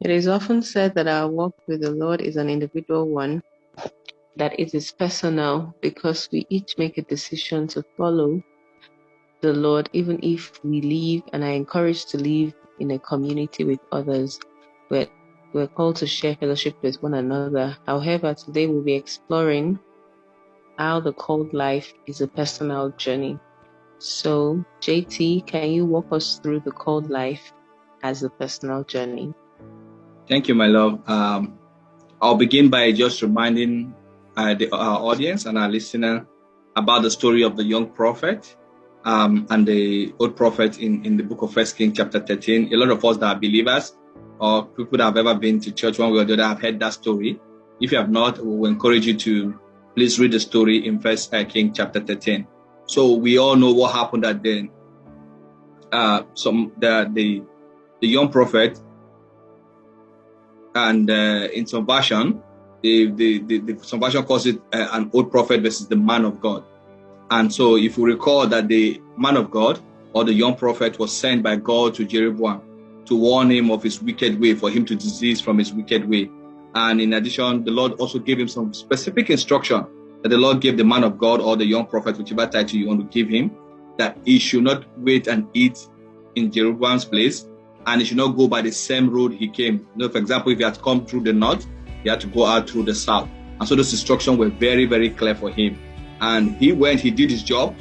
It is often said that our walk with the Lord is an individual one, that it is personal because we each make a decision to follow the Lord, even if we live and are encouraged to live in a community with others. We're called to share fellowship with one another. However, today we'll be exploring how the called life is a personal journey. So, JT, can you walk us through the called life as a personal journey? Thank you, my love. I'll begin by just reminding our audience and our listener about the story of the young prophet and the old prophet in the book of 1 Kings chapter 13. A lot of us that are believers or people that have ever been to church one way or the other have heard that story. If you have not, we will encourage you to please read the story in 1 Kings chapter 13. So we all know what happened that day. The young prophet, and in some version, some version calls it an old prophet versus the man of God. And so if you recall that the man of God or the young prophet was sent by God to Jeroboam to warn him of his wicked way, for him to desist from his wicked way. And in addition, the Lord also gave him some specific instruction that the Lord gave the man of God or the young prophet, whichever title you want to give him, that he should not wait and eat in Jeroboam's place, and he should not go by the same road he came. You know, for example, if he had come through the north, he had to go out through the south. And so those instructions were very, very clear for him. And he went, he did his job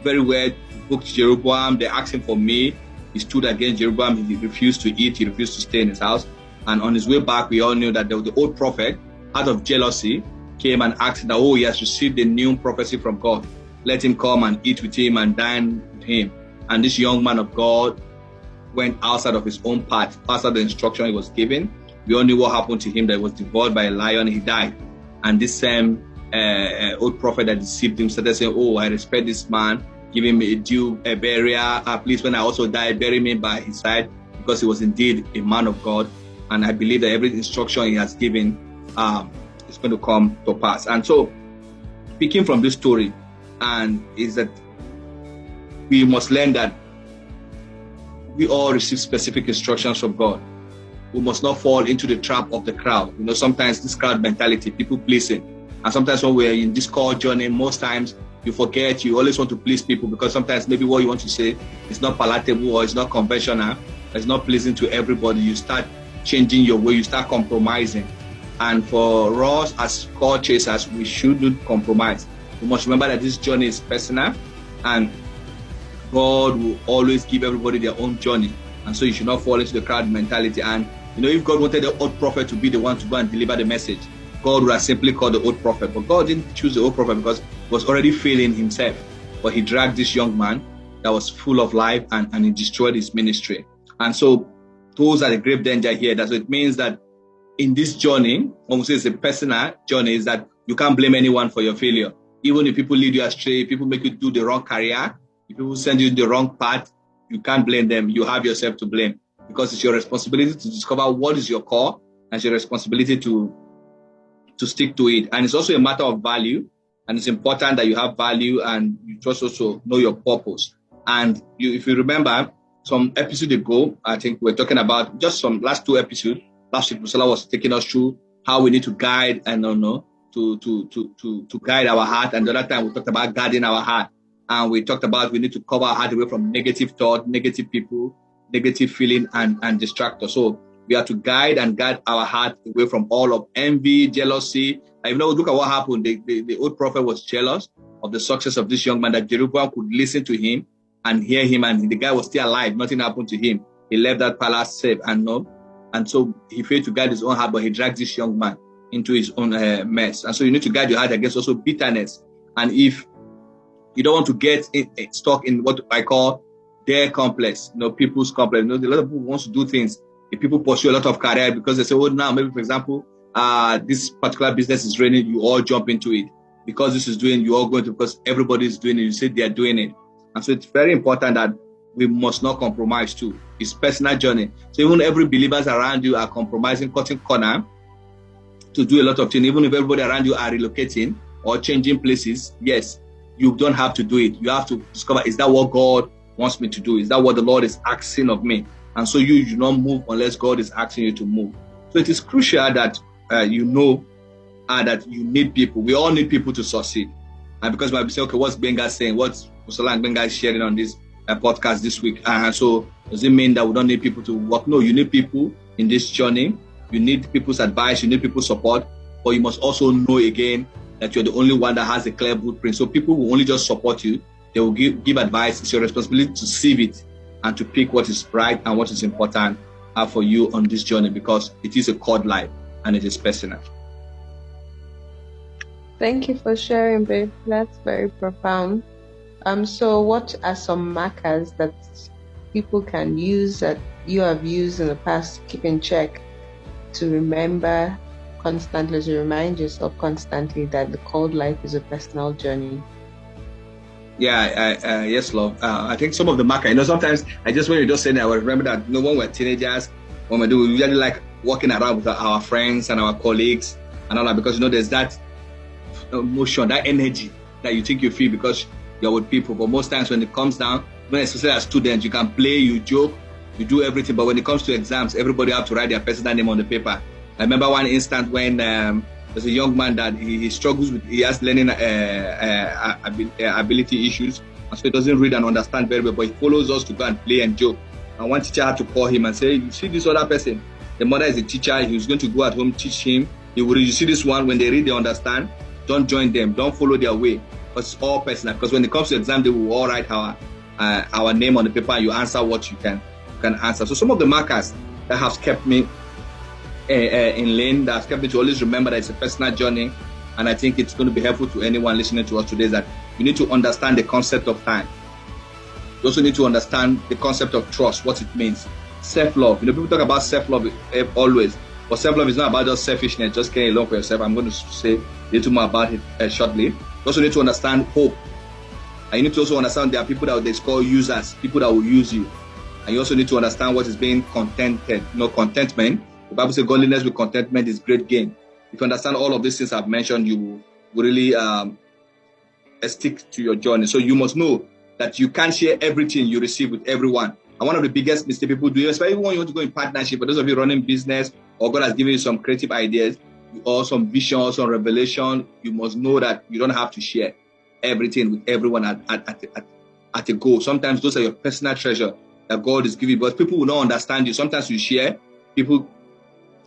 very well, booked Jeroboam. They asked him for meal. He stood against Jeroboam. He refused to eat. He refused to stay in his house. And on his way back, we all knew that the old prophet, out of jealousy, came and asked that, he has received a new prophecy from God. Let him come and eat with him and dine with him. And this young man of God went outside of his own path, outside the instruction he was given. We all knew what happened to him, that he was devoured by a lion. He died. And this same old prophet that deceived him started saying, I respect this man, give him a due burial. Please, when I also die, bury me by his side, because he was indeed a man of God. And I believe that every instruction he has given is going to come to pass. And so, speaking from this story, and is that we must learn that we all receive specific instructions from God. We must not fall into the trap of the crowd. You know, sometimes this crowd mentality, people pleasing. And sometimes when we're in this call journey, most times you forget, you always want to please people, because sometimes maybe what you want to say is not palatable or it's not conventional, it's not pleasing to everybody. You start changing your way, you start compromising. And for us as call chasers, we shouldn't compromise. We must remember that this journey is personal, and God will always give everybody their own journey. And so you should not fall into the crowd mentality. And you know, if God wanted the old prophet to be the one to go and deliver the message, God would have simply called the old prophet. But God didn't choose the old prophet because he was already failing himself. But he dragged this young man that was full of life, and he destroyed his ministry. And so those are the grave danger here. That's what it means, that in this journey, when we say it's a personal journey, is that you can't blame anyone for your failure. Even if people lead you astray, if people make you do the wrong career, if people send you the wrong path, you can't blame them. You have yourself to blame, because it's your responsibility to discover what is your core, and it's your responsibility to stick to it. And it's also a matter of value, and it's important that you have value and you just also know your purpose. And if you remember, some episode ago, I think we're talking about just some last two episodes. Last week, Priscilla was taking us through how we need to guide and to guide our heart. And the other time we talked about guarding our heart. And we talked about we need to cover our heart away from negative thought, negative people, negative feeling, and distractors. So we have to guide our heart away from all of envy, jealousy. And, look at what happened. The old prophet was jealous of the success of this young man, that Jeroboam could listen to him and hear him, and the guy was still alive. Nothing happened to him. He left that palace safe and so he failed to guide his own heart, but he dragged this young man into his own mess. And so you need to guide your heart against also bitterness. And if you don't want to get stuck in what I call their complex, people's complex. A lot of people want to do things. If people pursue a lot of career because they say, now maybe, for example, this particular business is raining, you all jump into it. Because this is doing, you all go into it because everybody is doing it. You say they are doing it. And so it's very important that we must not compromise too. It's personal journey. So even every believers around you are compromising, cutting corner to do a lot of things. Even if everybody around you are relocating or changing places, yes, you don't have to do it. You have to discover, is that what God wants me to do? Is that what the Lord is asking of me? And so you do not move unless God is asking you to move. So it is crucial that that you need people. We all need people to succeed. And because we might say, okay, what's Benga saying? What's Musalan Benga sharing on this podcast this week? And so does it mean that we don't need people to work? No, you need people in this journey. You need people's advice. You need people's support. But you must also know again that you're the only one that has a clear blueprint. So people will only just support you. They will give advice. It's your responsibility to sieve it and to pick what is right and what is important for you on this journey, because it is a called life and it is personal. Thank you for sharing, babe. That's very profound. So what are some markers that people can use that you have used in the past to keep in check, to remember constantly, to remind yourself constantly that the called life is a personal journey? Yeah, yes, love. I think some of the markers, sometimes when you just say that, I remember that, when we're teenagers, when we really like walking around with our friends and our colleagues and all that, because, there's that emotion, that energy that you think you feel because you're with people. But most times when it comes down, especially as students, you can play, you joke, you do everything. But when it comes to exams, everybody have to write their personal name on the paper. I remember one instance when there's a young man that he struggles with, he has learning ability issues, and so he doesn't read and understand very well, but he follows us to go and play and joke. And one teacher had to call him and say, you see this other person, the mother is a teacher, he was going to go at home, teach him. You see this one, when they read, they understand. Don't join them. Don't follow their way. But it's all personal. Because when it comes to exam, they will all write our name on the paper and you answer what you can answer. So some of the markers that have kept me in lane, that has kept me to always remember that it's a personal journey. And I think it's going to be helpful to anyone listening to us today, that you need to understand the concept of time. You also need to understand the concept of trust, what it means. Self-love. People talk about self-love always. But self-love is not about just selfishness, just caring alone for yourself. I'm going to say a little more about it shortly. You also need to understand hope. And you need to also understand there are people that they call users, people that will use you. And you also need to understand what is being contented. Contentment. The Bible says godliness with contentment is great gain. If you understand all of these things I've mentioned, you will really stick to your journey. So you must know that you can't share everything you receive with everyone. And one of the biggest mistakes people do, especially when you want to go in partnership, for those of you running business, or God has given you some creative ideas, or some vision, or some revelation, you must know that you don't have to share everything with everyone at a go. Sometimes those are your personal treasure that God is giving, but people will not understand you. Sometimes you share, people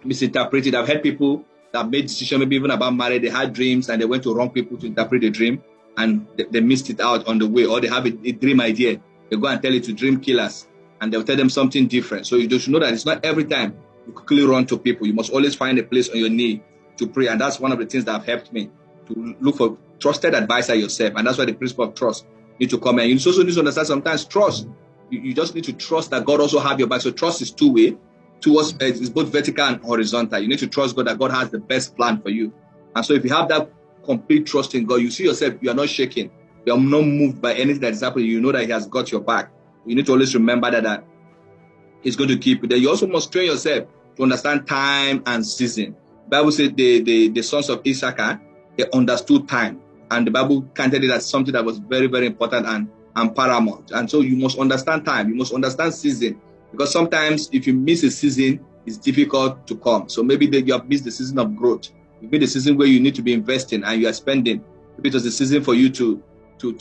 misinterpret it. I've heard people that made decisions, maybe even about marriage, they had dreams and they went to wrong people to interpret the dream, and they missed it out on the way, or they have a dream idea. They go and tell it to dream killers, and they'll tell them something different. So you should know that it's not every time you quickly run to people. You must always find a place on your knee to pray. And that's one of the things that have helped me to look for trusted advisor yourself. And that's why the principle of trust need to come in. You also need to understand sometimes trust. You just need to trust that God also have your back. So trust is two-way. It's both vertical and horizontal. You need to trust God that God has the best plan for you. And so if you have that complete trust in God, you see yourself, you are not shaking. You are not moved by anything that is happening. You know that He has got your back. You need to always remember that He's going to keep you there. You also must train yourself to understand time and season. The Bible said the sons of Issachar, they understood time. And the Bible counted it as something that was very, very important and paramount. And so you must understand time. You must understand season. Because sometimes if you miss a season, it's difficult to come. So maybe you have missed the season of growth. Maybe the season where you need to be investing and you are spending. Maybe it was the season for you to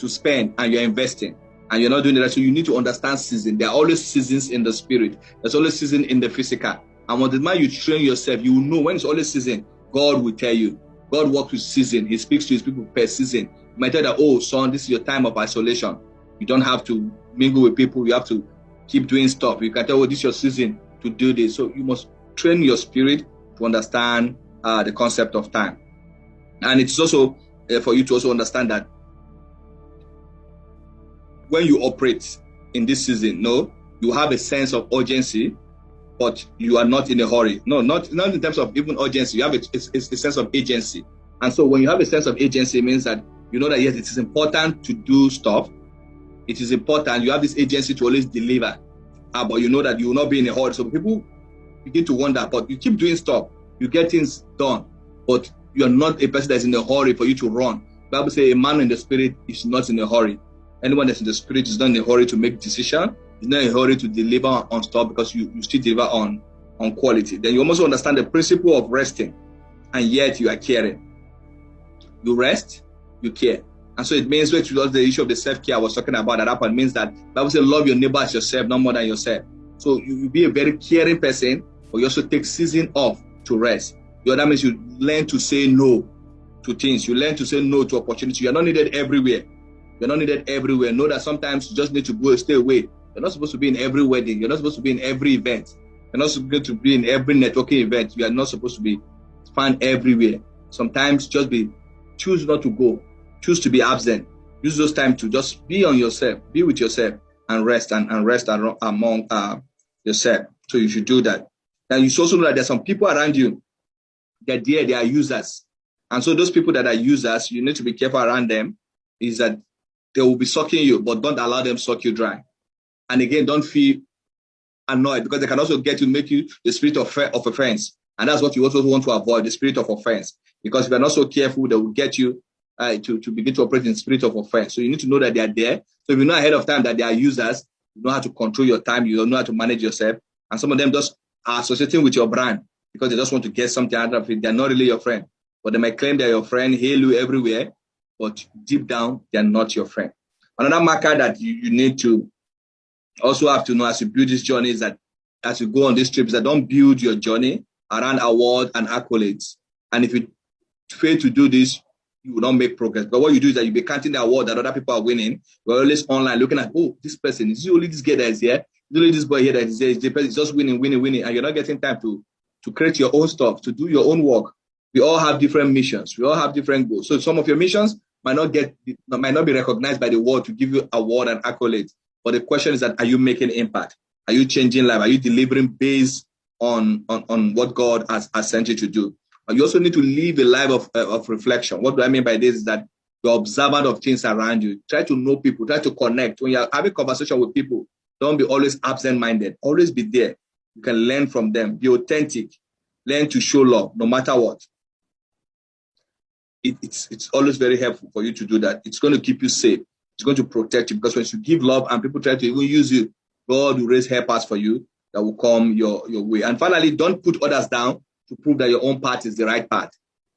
spend and you're investing. And you're not doing that. So you need to understand season. There are always seasons in the spirit. There's always season in the physical. And when the man you train yourself, you will know when it's always season. God will tell you. God works with season. He speaks to His people per season. You might tell that, oh, son, this is your time of isolation. You don't have to mingle with people. You have to keep doing stuff. You can tell, oh, this is your season to do this. So you must train your spirit to understand the concept of time. And it's also for you to also understand that when you operate in this season, you have a sense of urgency, but you are not in a hurry. No, not in terms of even urgency. You have a sense of agency. And so when you have a sense of agency, it means that you know that, yes, it is important to do stuff. It is important. You have this agency to always deliver. But you know that you will not be in a hurry. So people begin to wonder, but you keep doing stuff. You get things done, but you are not a person that's in a hurry for you to run. The Bible says a man in the spirit is not in a hurry. Anyone that's in the spirit is not in a hurry to make decision. It's not a hurry to deliver on stuff because you still deliver on quality. Then you almost understand the principle of resting, and yet you are caring. You rest, you care. And so it means, which was the issue of the self-care I was talking about, that point means that Bible says love your neighbor as yourself, not more than yourself. So you be a very caring person, but you also take season off to rest. That means you learn to say no to things. You learn to say no to opportunities. You're not needed everywhere. You're not needed everywhere. Know that sometimes you just need to go stay away. You're not supposed to be in every wedding. You're not supposed to be in every event. You're not supposed to be in every networking event. You are not supposed to be found everywhere. Sometimes just choose not to go. Choose to be absent. Use those time to just be on yourself, be with yourself, and rest among yourself. So you should do that. And you should also know that there's some people around you that they are users. And so those people that are users, you need to be careful around them, is that they will be sucking you, but don't allow them suck you dry. And again, don't feel annoyed, because they can also make you the spirit of offense. And that's what you also want to avoid, the spirit of offense. Because if you're not so careful, they will get you to begin to operate in the spirit of offense. So you need to know that they are there. So if you know ahead of time that they are users, you know how to control your time, you know how to manage yourself. And some of them just are associating with your brand because they just want to get something out of it. They're not really your friend. But they might claim they're your friend, hail you everywhere, but deep down, they're not your friend. Another marker that you need to also have to know as you build this journey is that as you go on these trips, that don't build your journey around awards and accolades. And if you fail to do this, you will not make progress. But what you do is that you'll be counting the award that other people are winning. You're always online looking at, oh, this person, is it only this girl that is here? Is it only this boy here that is here? The person is just winning. And you're not getting time to create your own stuff, to do your own work. We all have different missions. We all have different goals. So some of your missions might not be recognized by the world to give you award and accolades. But the question is that, are you making impact? Are you changing life? Are you delivering based on what God has sent you to do? You also need to live a life of reflection. What do I mean by this? Is that you're observant of things around you. Try to know people. Try to connect. When you're having conversation with people, don't be always absent-minded. Always be there. You can learn from them. Be authentic. Learn to show love, no matter what. It's always very helpful for you to do that. It's going to keep you safe. It's going to protect you, because when you give love and people try to even use you, God will raise helpers for you that will come your way. And finally, don't put others down to prove that your own path is the right path.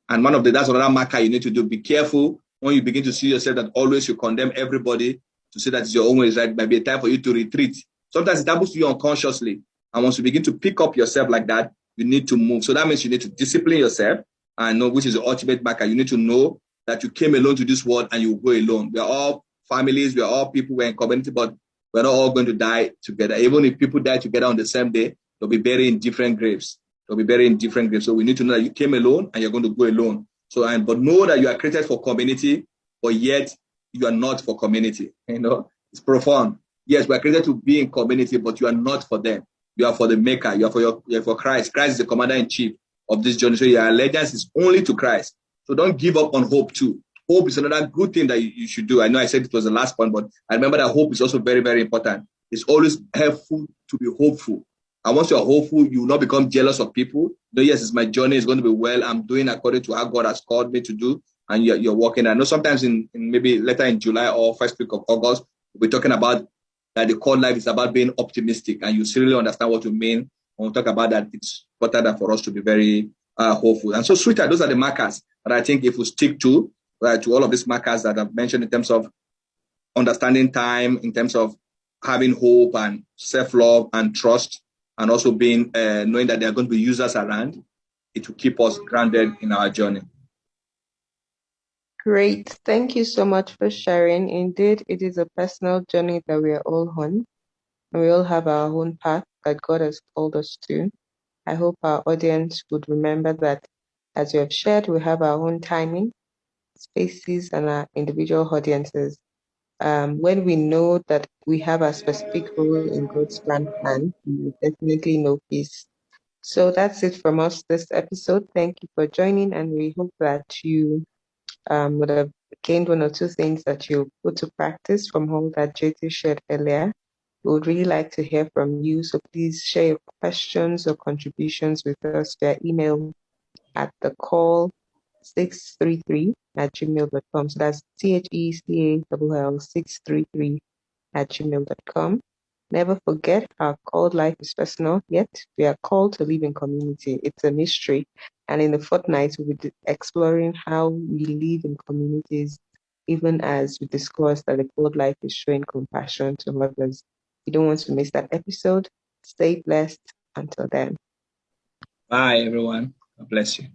And that's another marker you need to do. Be careful when you begin to see yourself that always you condemn everybody to say that your own way is right. It might be a time for you to retreat. Sometimes it happens to you unconsciously. And once you begin to pick up yourself like that, you need to move. So that means you need to discipline yourself and know which is the ultimate marker. You need to know that you came alone to this world and you will go alone. We are all families, we are all people, we're in community, but we're not all going to die together. Even if people die together on the same day, they'll be buried in different graves. So we need to know that you came alone and you're going to go alone. But know that you are created for community, but yet you are not for community. It's profound. Yes, we are created to be in community, but you are not for them. You are for the Maker. You are for Christ. Christ is the commander in chief of this journey. So your allegiance is only to Christ. So don't give up on hope too. Hope is another good thing that you should do. I know I said it was the last point, but I remember that hope is also very, very important. It's always helpful to be hopeful. And once you're hopeful, you will not become jealous of people. Yes, it's my journey. It's going to be well. I'm doing according to how God has called me to do. And you're working. I know sometimes in maybe later in July or first week of August, we're talking about that the core life is about being optimistic. And you really understand what you mean when we talk about that. It's important for us to be very hopeful. And so, sweetheart, those are the markers that I think if we stick to all of these markers that I've mentioned in terms of understanding time, in terms of having hope and self-love and trust, and also being knowing that there are going to be users around, it will keep us grounded in our journey. Great. Thank you so much for sharing. Indeed, it is a personal journey that we are all on. And we all have our own path that God has called us to. I hope our audience would remember that as you have shared, we have our own timing, spaces, and our individual audiences. When we know that we have a specific role in God's plan, we will definitely know peace. So that's it from us this episode. Thank you for joining, and we hope that you would have gained one or two things that you put to practice from all that JT shared earlier. We would really like to hear from you, so please share your questions or contributions with us via email at the call 633@gmail.com. So that's THECALL 633@gmail.com. Never forget, our called life is personal, yet we are called to live in community. It's a mystery. And in the fortnight, we'll be exploring how we live in communities, even as we discuss that the called life is showing compassion to others. You don't want to miss that episode. Stay blessed. Until then. Bye, everyone. God bless you.